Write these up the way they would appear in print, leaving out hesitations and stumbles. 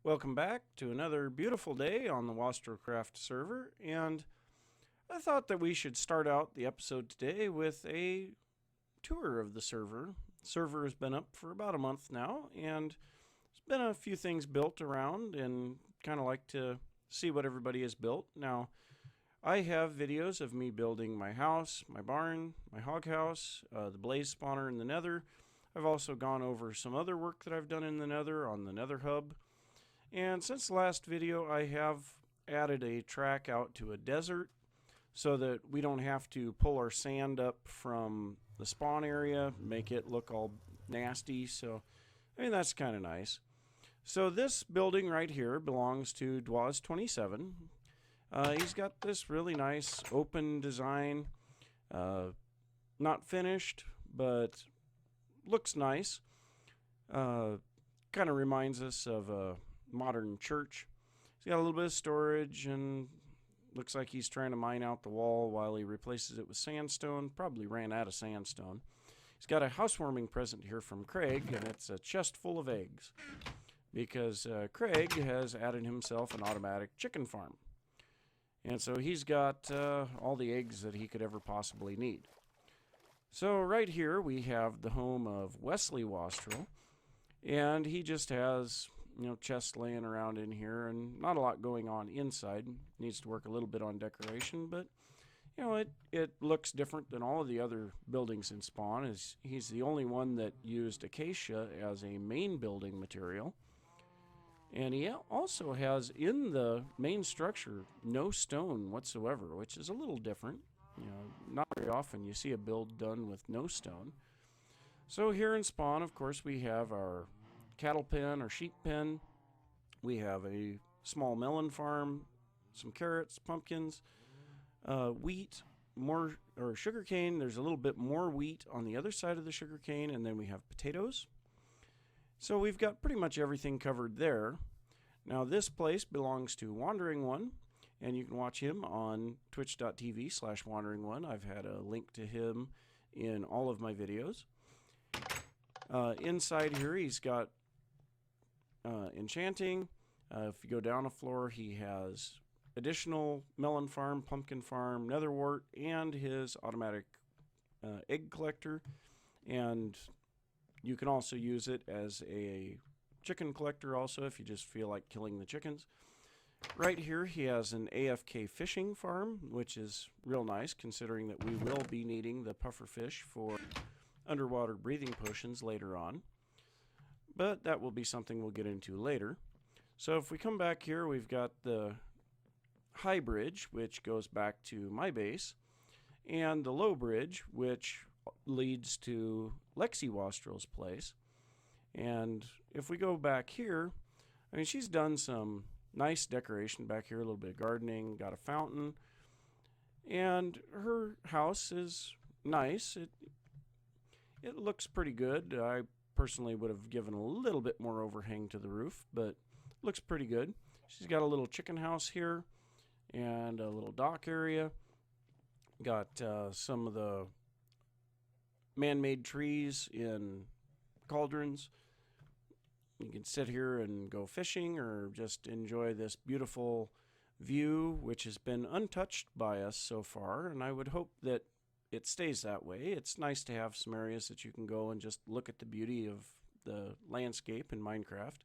Welcome back to another beautiful day on the Wostrelcraft server, and I thought that we should start out the episode today with a tour of the server. The server has been up for about a month now, and there's been a few things built around, and kind of like to see what everybody has built. Now, I have videos of me building my house, my barn, my hog house, the blaze spawner in the nether. I've also gone over some other work that I've done in the nether on the nether hub. And since the last video, I have added a track out to a desert so that we don't have to pull our sand up from the spawn area, make it look all nasty. So, I mean, that's kind of nice. So this building right here belongs to Dwaz27. He's got this really nice open design, not finished, but looks nice. Kind of reminds us of a modern church. He's got a little bit of storage and looks like he's trying to mine out the wall while he replaces it with sandstone. Probably ran out of sandstone. He's got a housewarming present here from Craig, and it's a chest full of eggs because Craig has added himself an automatic chicken farm. And so he's got all the eggs that he could ever possibly need. So right here we have the home of Wesley Wastrel, and he just has chests laying around in here and not a lot going on inside. Needs to work a little bit on decoration, but it looks different than all of the other buildings in Spawn. He's the only one that used acacia as a main building material. And he also has in the main structure no stone whatsoever, which is a little different. Not very often you see a build done with no stone. So here in Spawn, of course, we have our cattle pen or sheep pen. We have a small melon farm, some carrots, pumpkins, wheat, more or sugarcane. There's a little bit more wheat on the other side of the sugarcane, and then we have potatoes. So we've got pretty much everything covered there. Now this place belongs to Wandering One, and you can watch him on twitch.tv/Wandering1. I've had a link to him in all of my videos. Inside here he's got enchanting. If you go down a floor, he has additional melon farm, pumpkin farm, netherwort, and his automatic egg collector. And you can also use it as a chicken collector also if you just feel like killing the chickens. Right here he has an AFK fishing farm, which is real nice considering that we will be needing the puffer fish for underwater breathing potions later on. But that will be something we'll get into later. So if we come back here, we've got the high bridge, which goes back to my base, and the low bridge, which leads to Lexi Wastrel's place. And if we go back here, I mean, she's done some nice decoration back here, a little bit of gardening, got a fountain, and her house is nice. It looks pretty good. I personally would have given a little bit more overhang to the roof, but looks pretty good. She's got a little chicken house here and a little dock area. Got some of the man-made trees in cauldrons. You can sit here and go fishing or just enjoy this beautiful view, which has been untouched by us so far, and I would hope that it stays that way. It's nice to have some areas that you can go and just look at the beauty of the landscape in Minecraft.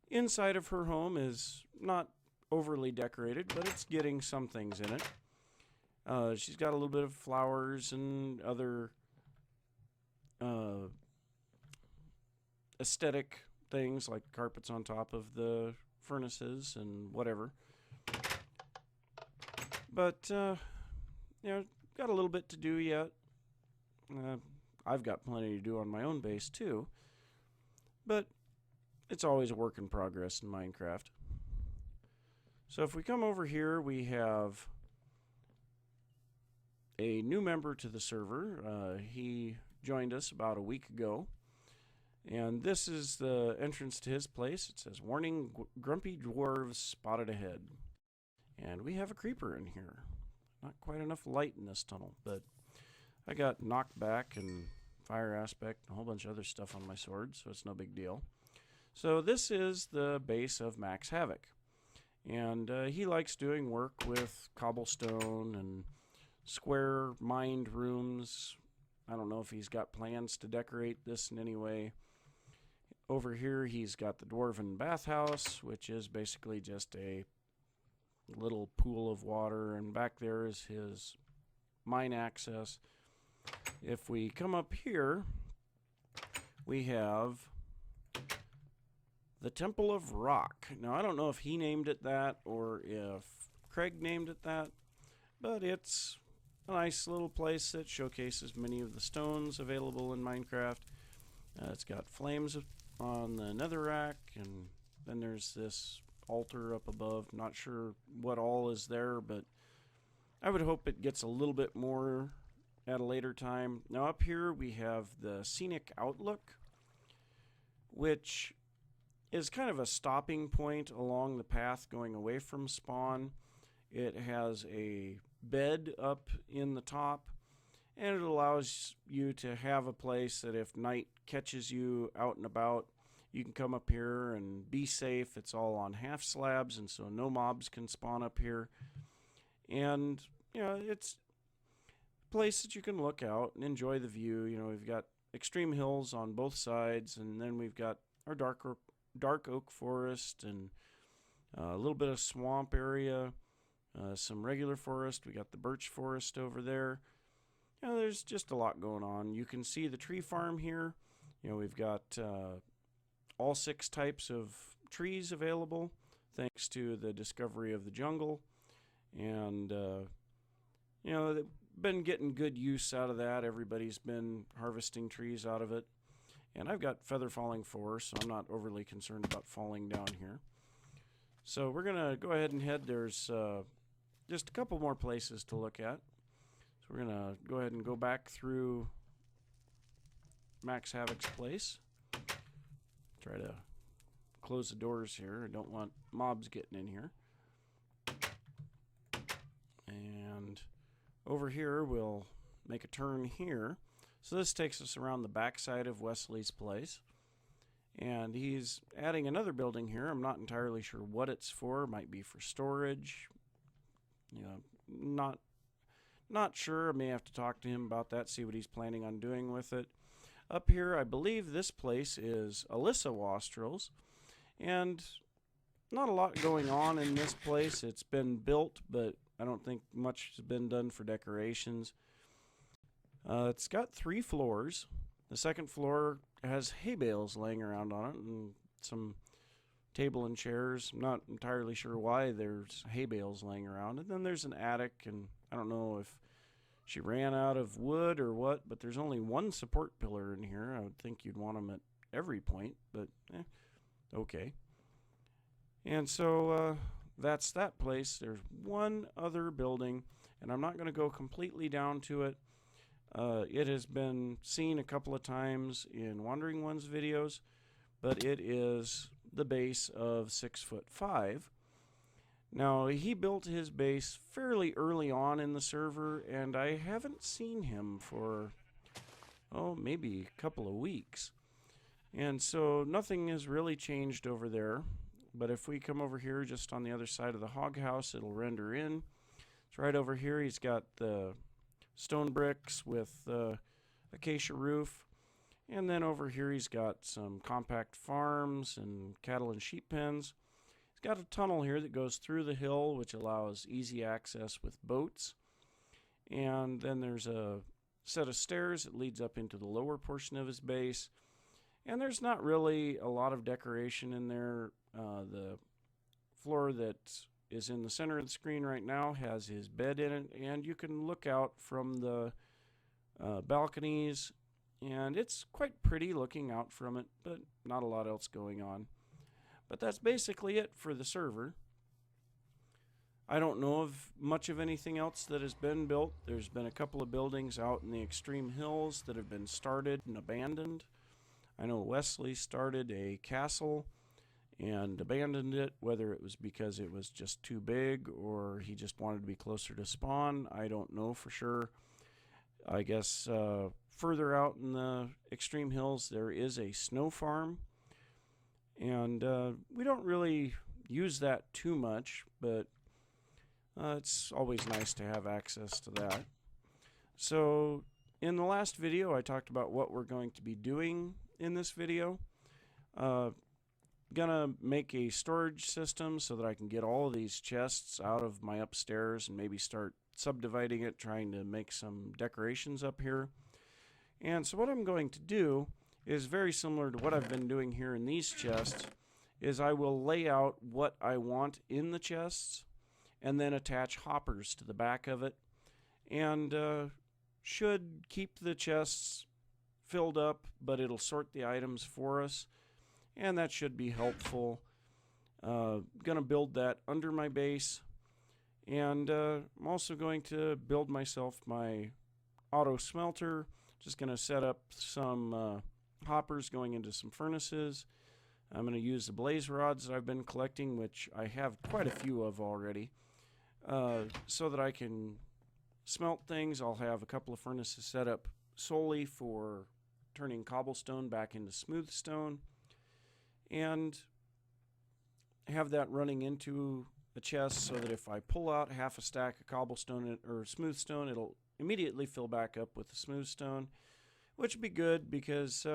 Inside of her home is not overly decorated, but it's getting some things in it. She's got a little bit of flowers and other aesthetic things like carpets on top of the furnaces and whatever. But, got a little bit to do yet. I've got plenty to do on my own base too. But it's always a work in progress in Minecraft. So if we come over here, we have a new member to the server. He joined us about a week ago. And this is the entrance to his place. It says, "Warning, grumpy dwarves spotted ahead." And we have a creeper in here. Not quite enough light in this tunnel, but I got knockback and fire aspect and a whole bunch of other stuff on my sword, so it's no big deal. So this is the base of Max Havoc. And he likes doing work with cobblestone and square mined rooms. I don't know if he's got plans to decorate this in any way. Over here he's got the dwarven bathhouse, which is basically just a little pool of water, and back there is his mine access. If we come up here, we have the Temple of Rock. Now, I don't know if he named it that or if Craig named it that, but it's a nice little place that showcases many of the stones available in Minecraft. It's got flames on the netherrack, and then there's this altar up above. Not sure what all is there, but I would hope it gets a little bit more at a later time. Now, up here we have the Scenic Outlook, which is kind of a stopping point along the path going away from spawn. It has a bed up in the top, and it allows you to have a place that if night catches you out and about, you can come up here and be safe. It's all on half slabs, and so no mobs can spawn up here. And, you know, it's a place that you can look out and enjoy the view. You know, we've got extreme hills on both sides, and then we've got our dark oak forest and a little bit of swamp area, some regular forest. We got the birch forest over there. You know, there's just a lot going on. You can see the tree farm here. You know, we've got all 6 types of trees available thanks to the discovery of the jungle. And, you know, they've been getting good use out of that. Everybody's been harvesting trees out of it. And I've got feather falling 4, so I'm not overly concerned about falling down here. So we're going to go ahead and head. There's just a couple more places to look at. So we're going to go ahead and go back through Max Havoc's place. Try to close the doors here. I don't want mobs getting in here. And over here we'll make a turn here. So this takes us around the backside of Wesley's place. And he's adding another building here. I'm not entirely sure what it's for. It might be for storage. You know, not sure. I may have to talk to him about that, see what he's planning on doing with it. Up here, I believe this place is Alyssa Wostrel's. And not a lot going on in this place. It's been built, but I don't think much has been done for decorations. It's got 3 floors. The second floor has hay bales laying around on it and some table and chairs. I'm not entirely sure why there's hay bales laying around. And then there's an attic, and I don't know if she ran out of wood or what, but there's only 1 support pillar in here. I would think you'd want them at every point, but okay. And so that's that place. There's one other building, and I'm not going to go completely down to it. It has been seen a couple of times in Wandering Ones videos, but it is the base of 6'5". Now, he built his base fairly early on in the server, and I haven't seen him for, maybe a couple of weeks. And so nothing has really changed over there. But if we come over here just on the other side of the hog house, it'll render in. It's right over here. He's got the stone bricks with acacia roof. And then over here he's got some compact farms and cattle and sheep pens. He's got a tunnel here that goes through the hill, which allows easy access with boats. And then there's a set of stairs that leads up into the lower portion of his base. And there's not really a lot of decoration in there. The floor that is in the center of the screen right now has his bed in it, and you can look out from the balconies, and it's quite pretty looking out from it, but not a lot else going on. But that's basically it for the server. I don't know of much of anything else that has been built. There's been a couple of buildings out in the extreme hills that have been started and abandoned. I know Wesley started a castle and abandoned it, whether it was because it was just too big or he just wanted to be closer to spawn. I don't know for sure. I guess further out in the extreme hills there is a snow farm, And we don't really use that too much, but it's always nice to have access to that. So in the last video, I talked about what we're going to be doing in this video. Gonna make a storage system so that I can get all of these chests out of my upstairs and maybe start subdividing it, trying to make some decorations up here. And so what I'm going to do is very similar to what I've been doing here in these chests, is I will lay out what I want in the chests and then attach hoppers to the back of it, and should keep the chests filled up, but it'll sort the items for us, and that should be helpful. Gonna build that under my base, and I'm also going to build myself my auto smelter. Just gonna set up some hoppers going into some furnaces. I'm going to use the blaze rods that I've been collecting, which I have quite a few of already, so that I can smelt things. I'll have a couple of furnaces set up solely for turning cobblestone back into smooth stone, and have that running into a chest so that if I pull out half a stack of cobblestone or smooth stone, it'll immediately fill back up with the smooth stone, which would be good because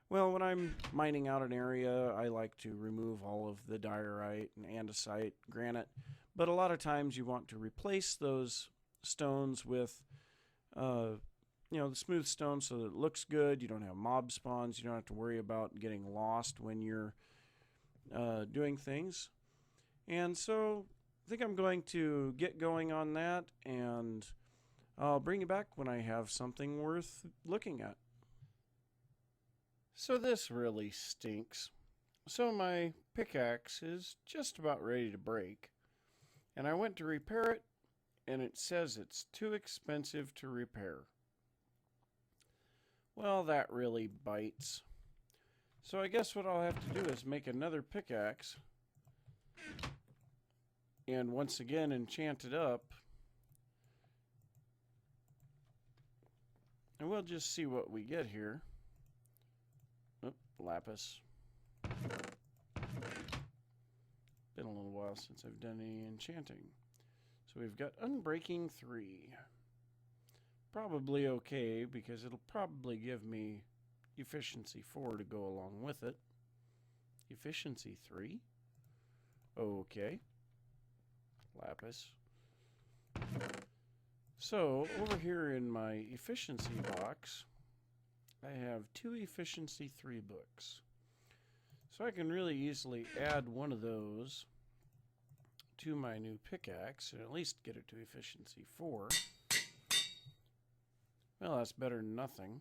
well, when I'm mining out an area, I like to remove all of the diorite and andesite, granite, but a lot of times you want to replace those stones with, the smooth stone so that it looks good. You don't have mob spawns. You don't have to worry about getting lost when you're doing things. And so I think I'm going to get going on that, and I'll bring you back when I have something worth looking at. So this really stinks. So my pickaxe is just about ready to break, and I went to repair it, and it says it's too expensive to repair. Well, that really bites. So I guess what I'll have to do is make another pickaxe, and once again enchant it up, and we'll just see what we get here. Lapis. Been a little while since I've done any enchanting. So we've got Unbreaking 3. Probably okay, because it'll probably give me Efficiency 4 to go along with it. Efficiency 3? Okay. Lapis. So, over here in my Efficiency box, I have 2 Efficiency 3 books. So I can really easily add one of those to my new pickaxe and at least get it to Efficiency 4. Well, that's better than nothing.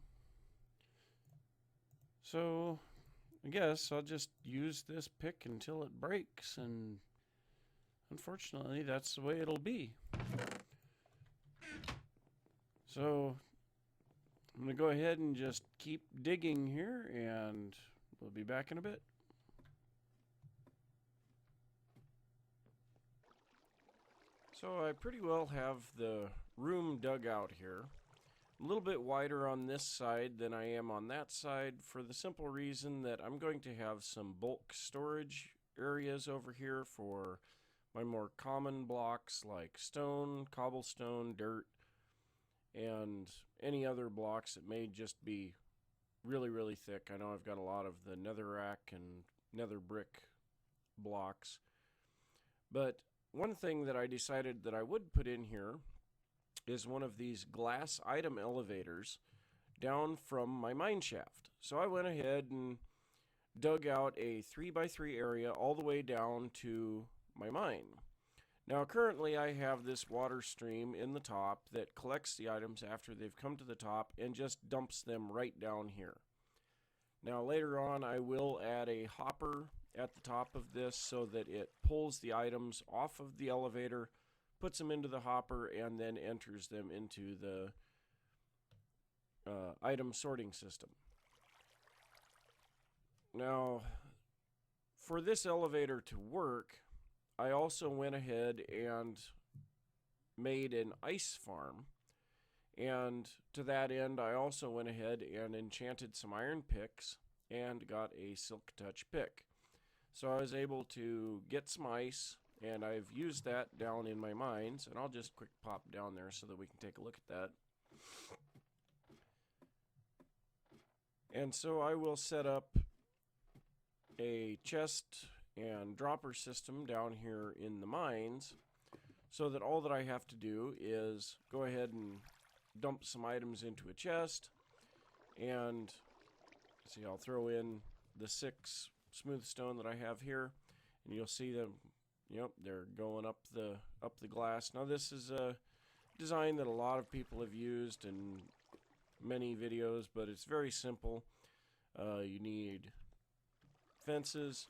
So I guess I'll just use this pick until it breaks, and unfortunately that's the way it'll be. So I'm going to go ahead and just keep digging here, and we'll be back in a bit. So I pretty well have the room dug out here. A little bit wider on this side than I am on that side, for the simple reason that I'm going to have some bulk storage areas over here for my more common blocks like stone, cobblestone, dirt, and any other blocks that may just be really, really thick. I know I've got a lot of the netherrack and nether brick blocks. But one thing that I decided that I would put in here is one of these glass item elevators down from my mine shaft. So I went ahead and dug out a 3x3 area all the way down to my mine. Now currently I have this water stream in the top that collects the items after they've come to the top and just dumps them right down here. Now later on I will add a hopper at the top of this so that it pulls the items off of the elevator, puts them into the hopper, and then enters them into the item sorting system. Now for this elevator to work, I also went ahead and made an ice farm, and to that end I also went ahead and enchanted some iron picks and got a silk touch pick. So I was able to get some ice, and I've used that down in my mines, and I'll just quick pop down there so that we can take a look at that. And so I will set up a chest and dropper system down here in the mines, so that all that I have to do is go ahead and dump some items into a chest, and see, I'll throw in the 6 smooth stone that I have here, and you'll see them, yep, they're going up the glass. Now this is a design that a lot of people have used in many videos, but it's very simple. You need fences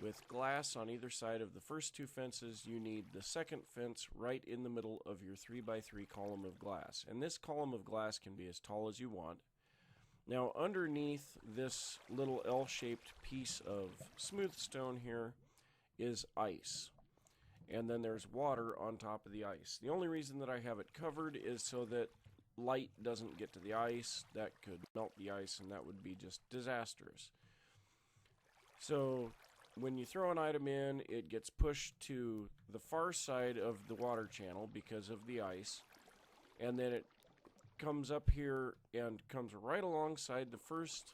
with glass on either side of the first 2 fences. You need the second fence right in the middle of your 3x3 column of glass, and this column of glass can be as tall as you want. Now underneath this little L-shaped piece of smooth stone here is ice, and then there's water on top of the ice. The only reason that I have it covered is so that light doesn't get to the ice. That could melt the ice, and that would be just disastrous. So when you throw an item in, it gets pushed to the far side of the water channel because of the ice, and then it comes up here and comes right alongside the first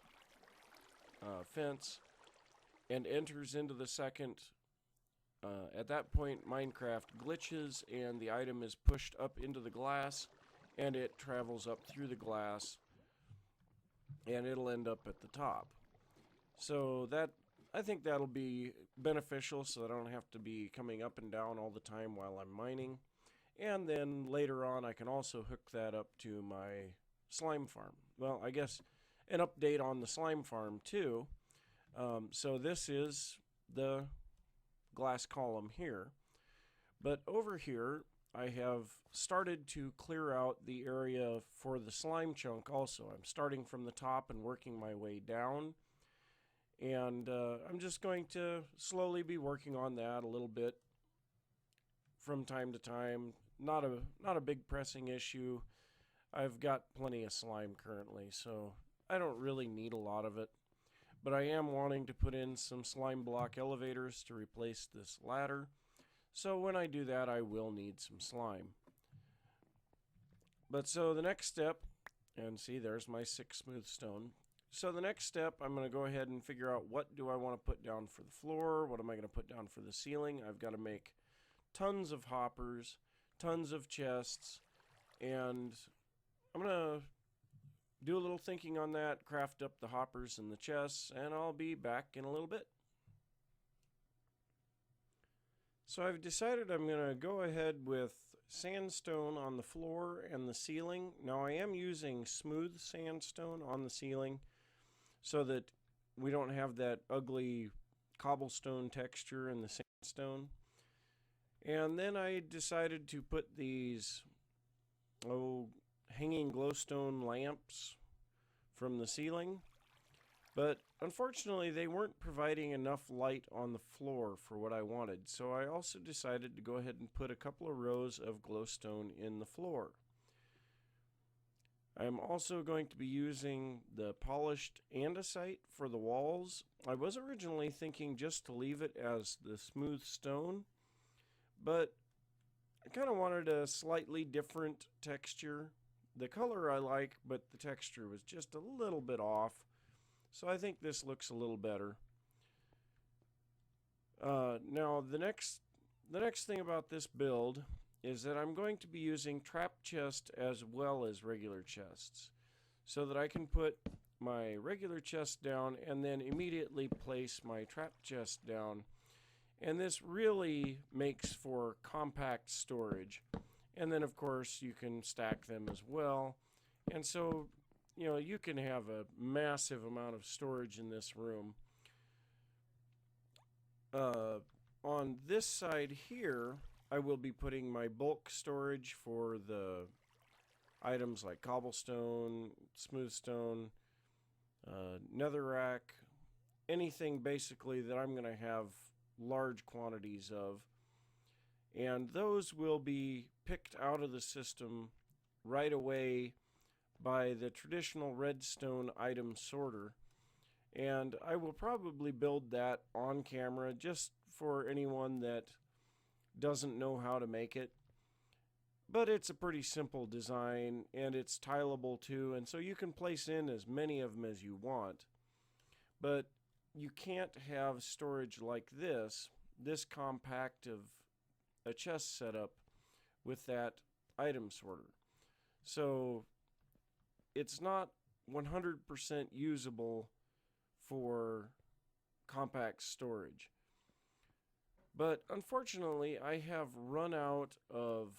fence and enters into the second. At that point, Minecraft glitches and the item is pushed up into the glass, and it travels up through the glass, and it'll end up at the top. So that, I think that'll be beneficial, so that I don't have to be coming up and down all the time while I'm mining. And then later on I can also hook that up to my slime farm. Well, I guess an update on the slime farm too. So this is the glass column here, but over here I have started to clear out the area for the slime chunk also. I'm starting from the top and working my way down, and I'm just going to slowly be working on that a little bit from time to time. Not a big pressing issue. I've got plenty of slime currently, so I don't really need a lot of it. But I am wanting to put in some slime block elevators to replace this ladder. So when I do that, I will need some slime. But so the next step, and see, there's my 6 smooth stone. So the next step, I'm going to go ahead and figure out what do I want to put down for the floor, what am I going to put down for the ceiling. I've got to make tons of hoppers, tons of chests, and I'm going to do a little thinking on that, craft up the hoppers and the chests, and I'll be back in a little bit. So I've decided I'm going to go ahead with sandstone on the floor and the ceiling. Now I am using smooth sandstone on the ceiling so that we don't have that ugly cobblestone texture in the sandstone. And then I decided to put these hanging glowstone lamps from the ceiling, but unfortunately they weren't providing enough light on the floor for what I wanted, so I also decided to go ahead and put a couple of rows of glowstone in the floor. I'm also going to be using the polished andesite for the walls. I was originally thinking just to leave it as the smooth stone, but I kind of wanted a slightly different texture. The color I like, but the texture was just a little bit off, so I think this looks a little better. Now the next thing about this build is that I'm going to be using trap chest as well as regular chests, so that I can put my regular chest down and then immediately place my trap chest down. And this really makes for compact storage. And then of course you can stack them as well. And so, you know, you can have a massive amount of storage in this room. On this side here, I will be putting my bulk storage for the items like cobblestone, smooth stone, netherrack, anything basically that I'm going to have large quantities of. And those will be picked out of the system right away by the traditional redstone item sorter. And I will probably build that on camera just for anyone that doesn't know how to make it. But it's a pretty simple design, and it's tileable too, and so you can place in as many of them as you want. But you can't have storage like this compact of a chest setup with that item sorter. So it's not 100% usable for compact storage. But unfortunately, I have run out of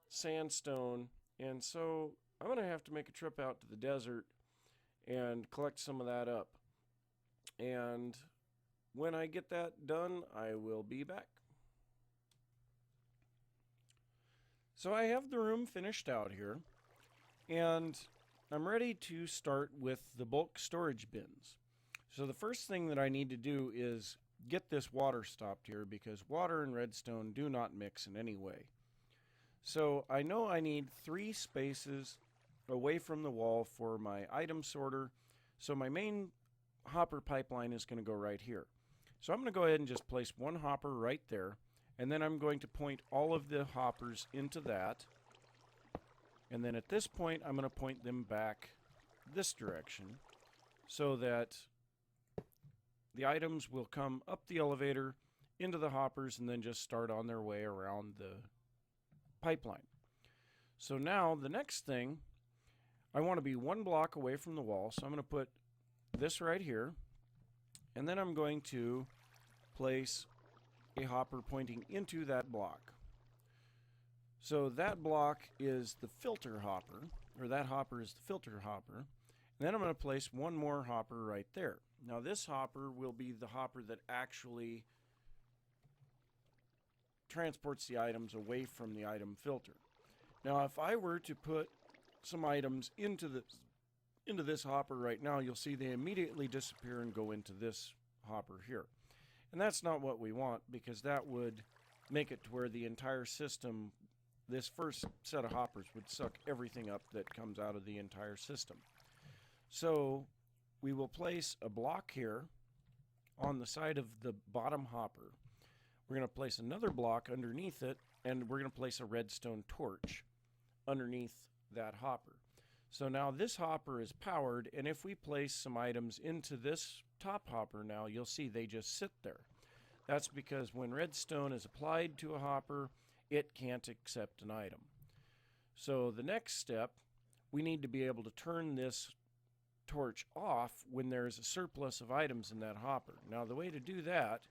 sandstone, and so I'm going to have to make a trip out to the desert and collect some of that up. And when I get that done, I will be back. So I have the room finished out here, and I'm ready to start with the bulk storage bins. So the first thing that I need to do is get this water stopped here, because water and redstone do not mix in any way. So I know I need 3 spaces away from the wall for my item sorter. So my main hopper pipeline is going to go right here. So I'm going to go ahead and just place 1 hopper right there. And then I'm going to point all of the hoppers into that. And then at this point, I'm going to point them back this direction so that the items will come up the elevator into the hoppers and then just start on their way around the pipeline. So now the next thing, I want to be 1 block away from the wall, so I'm going to put this right here, and then I'm going to place a hopper pointing into that block. So that block is the filter hopper, or that hopper is the filter hopper, and then I'm going to place 1 more hopper right there. Now this hopper will be the hopper that actually transports the items away from the item filter. Now if I were to put some items into this hopper right now, you'll see they immediately disappear and go into this hopper here. And that's not what we want, because that would make it to where the entire system, this first set of hoppers, would suck everything up that comes out of the entire system. So we will place a block here on the side of the bottom hopper. We're going to place another block underneath it, and we're going to place a redstone torch underneath that hopper. So now this hopper is powered, and if we place some items into this top hopper now, you'll see they just sit there. That's because when redstone is applied to a hopper, it can't accept an item. So the next step, we need to be able to turn this torch off when there's a surplus of items in that hopper. Now the way to do that,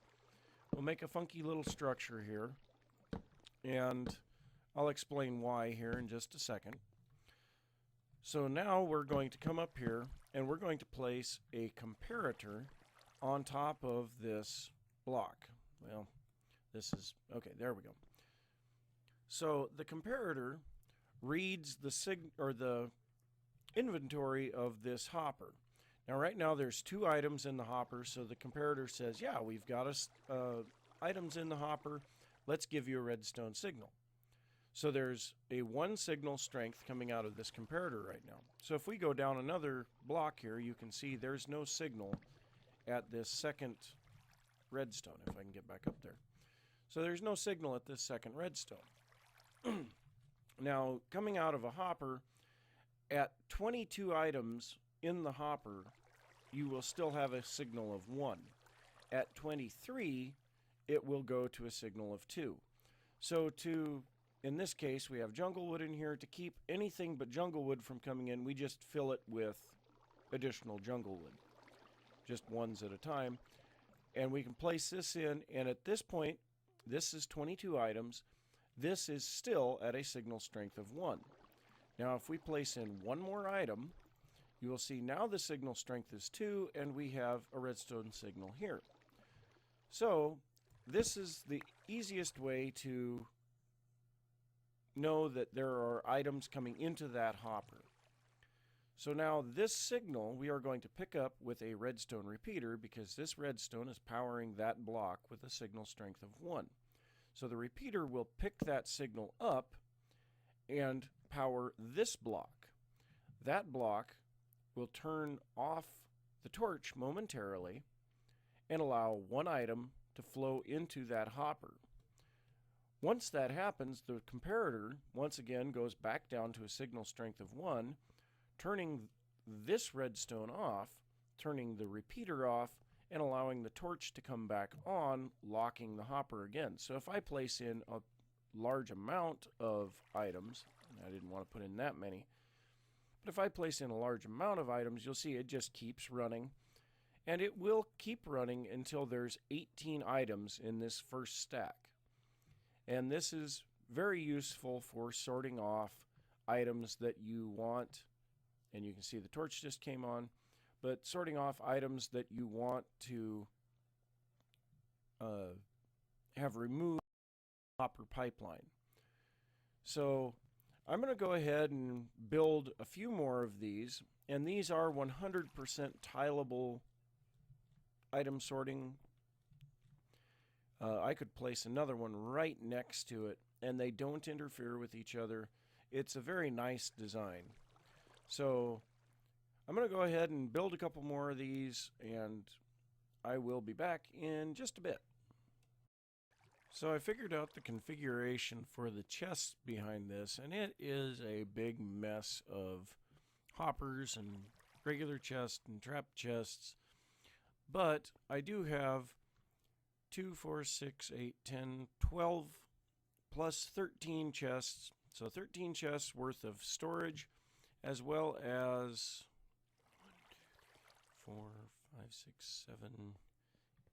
we'll make a funky little structure here, and I'll explain why here in just a second. So now we're going to come up here, and we're going to place a comparator on top of this block. Well, this is, okay, there we go. So the comparator reads the inventory of this hopper. Now right now there's 2 items in the hopper, so the comparator says, yeah, we've got items in the hopper, let's give you a redstone signal. So there's a 1 signal strength coming out of this comparator right now. So if we go down another block here, you can see there's no signal at this second redstone, if I can get back up there. So there's no signal at this second redstone. Now, coming out of a hopper, at 22 items in the hopper, you will still have a signal of 1. At 23, it will go to a signal of 2. So in this case, we have jungle wood in here. To keep anything but jungle wood from coming in, we just fill it with additional jungle wood, just ones at a time. And we can place this in, and at this point, this is 22 items. This is still at a signal strength of 1. Now, if we place in 1 more item, you will see now the signal strength is 2, and we have a redstone signal here. So, this is the easiest way to know that there are items coming into that hopper. So now this signal we are going to pick up with a redstone repeater, because this redstone is powering that block with a signal strength of 1. So the repeater will pick that signal up and power this block. That block will turn off the torch momentarily and allow one item to flow into that hopper. Once that happens, the comparator once again goes back down to a signal strength of 1, turning this redstone off, turning the repeater off, and allowing the torch to come back on, locking the hopper again. So if I place in a large amount of items, I didn't want to put in that many, but if I place in a large amount of items, you'll see it just keeps running, and it will keep running until there's 18 items in this first stack. And this is very useful for sorting off items that you want, and you can see the torch just came on, but sorting off items that you want to have removed from the hopper pipeline. So I'm going to go ahead and build a few more of these, and these are 100% tileable item sorting. I could place another one right next to it, and they don't interfere with each other. It's a very nice design. So I'm going to go ahead and build a couple more of these, and I will be back in just a bit. So I figured out the configuration for the chest behind this, and it is a big mess of hoppers and regular chests and trap chests. But I do have 2, 4, 6, 8, 10, 12 plus 13 chests. So 13 chests worth of storage, as well as 4, 5, 6, 7,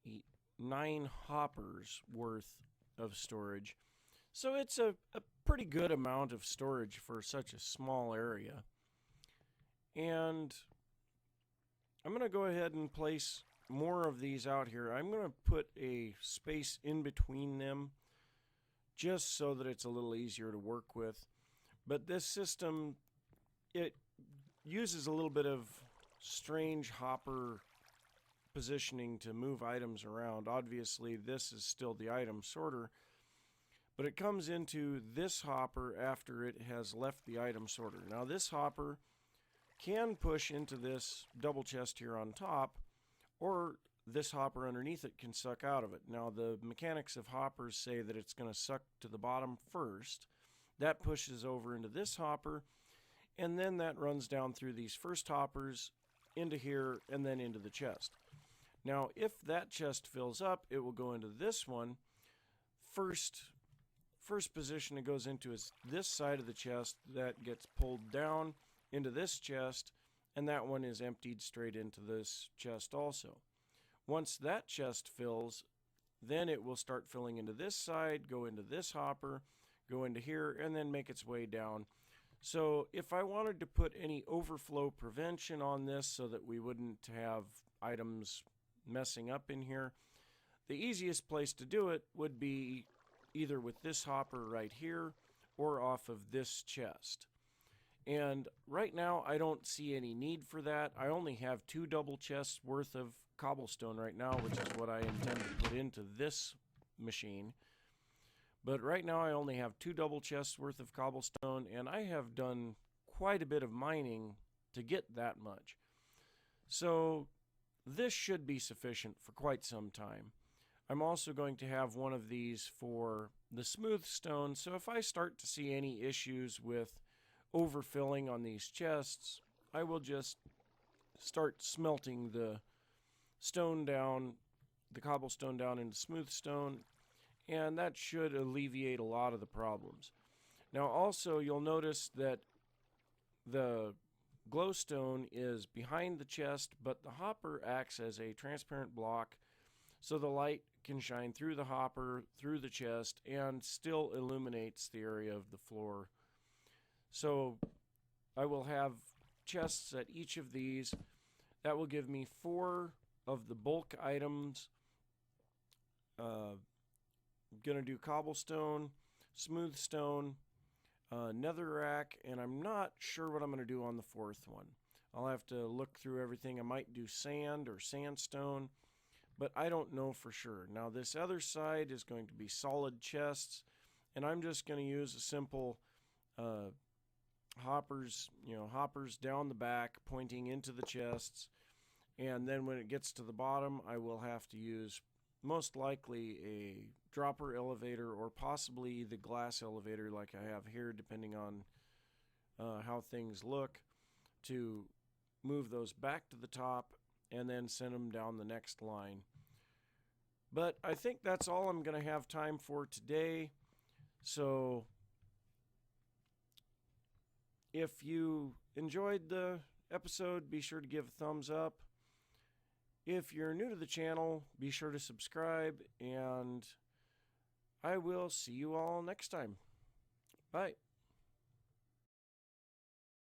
8, 9 hoppers worth of storage. So it's a pretty good amount of storage for such a small area. And I'm going to go ahead and place more of these out here. I'm going to put a space in between them just so that it's a little easier to work with. But this system, it uses a little bit of strange hopper positioning to move items around. Obviously, this is still the item sorter, but it comes into this hopper after it has left the item sorter. Now, this hopper can push into this double chest here on top, or this hopper underneath it can suck out of it. Now, the mechanics of hoppers say that it's going to suck to the bottom first. That pushes over into this hopper, and then that runs down through these first hoppers into here and then into the chest. Now, if that chest fills up, it will go into this one. First position it goes into is this side of the chest. That gets pulled down into this chest, and that one is emptied straight into this chest also. Once that chest fills, then it will start filling into this side, go into this hopper, go into here, and then make its way down. So if I wanted to put any overflow prevention on this so that we wouldn't have items messing up in here, the easiest place to do it would be either with this hopper right here or off of this chest. And right now I don't see any need for that. I only have 2 double chests worth of cobblestone right now, which is what I intend to put into this machine. But right now I only have 2 double chests worth of cobblestone, and I have done quite a bit of mining to get that much. So this should be sufficient for quite some time. I'm also going to have one of these for the smooth stone, so if I start to see any issues with overfilling on these chests, I will just start smelting the stone down, the cobblestone down into smooth stone, and that should alleviate a lot of the problems. Now also you'll notice that the glowstone is behind the chest, but the hopper acts as a transparent block so the light can shine through the hopper, through the chest, and still illuminates the area of the floor. So I will have chests at each of these. That will give me 4 of the bulk items. I'm going to do cobblestone, smooth stone, netherrack, and I'm not sure what I'm going to do on the 4th one. I'll have to look through everything. I might do sand or sandstone, but I don't know for sure. Now this other side is going to be solid chests, and I'm just going to use a simple hoppers down the back pointing into the chests, And then when it gets to the bottom, I will have to use most likely a dropper elevator or possibly the glass elevator like I have here, depending on how things look, to move those back to the top and then send them down the next line. But I think that's all I'm going to have time for today. So if you enjoyed the episode, be sure to give a thumbs up. If you're new to the channel, be sure to subscribe, and I will see you all next time. Bye.